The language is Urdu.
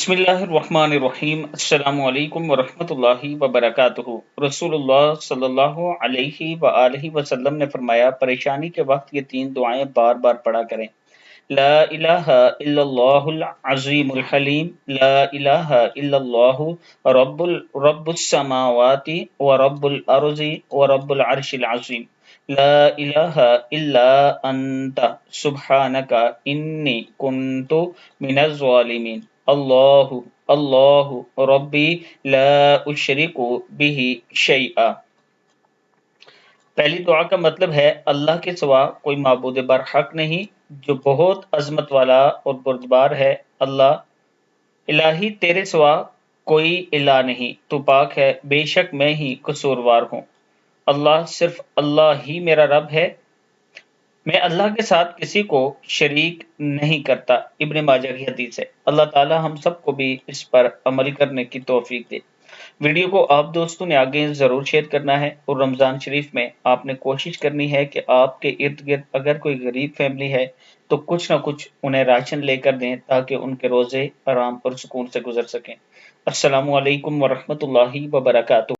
بسم اللہ الرحمن الرحیم۔ السلام علیکم ورحمۃ اللہ وبرکاتہ۔ رسول اللہ صلی اللہ علیہ وآلہ وسلم نے فرمایا، پریشانی کے وقت یہ تین دعائیں بار بار پڑھا کریں: لا الہ الا اللہ العظیم الحلیم، لا الہ الا اللہ رب السماوات ورب الارض ورب العرش العظیم، لا الہ الا انت سبحانک انی کنت من الظالمین، اللہ اللہ ربی لا اشرک بہ شیئا۔ پہلی دعا کا مطلب ہے اللہ کے سوا کوئی معبود برحق نہیں جو بہت عظمت والا اور بردبار ہے۔ اللہ الہی تیرے سوا کوئی الہ نہیں، تو پاک ہے، بے شک میں ہی قصوروار ہوں۔ اللہ صرف اللہ ہی میرا رب ہے، میں اللہ کے ساتھ کسی کو شریک نہیں کرتا۔ ابن ماجہ کی حدیث ہے۔ اللہ تعالی ہم سب کو بھی اس پر عمل کرنے کی توفیق دے۔ ویڈیو کو آپ دوستوں نے آگے ضرور شیئر کرنا ہے، اور رمضان شریف میں آپ نے کوشش کرنی ہے کہ آپ کے ارد گرد اگر کوئی غریب فیملی ہے تو کچھ نہ کچھ انہیں راشن لے کر دیں تاکہ ان کے روزے آرام اور سکون سے گزر سکیں۔ السلام علیکم ورحمۃ اللہ وبرکاتہ۔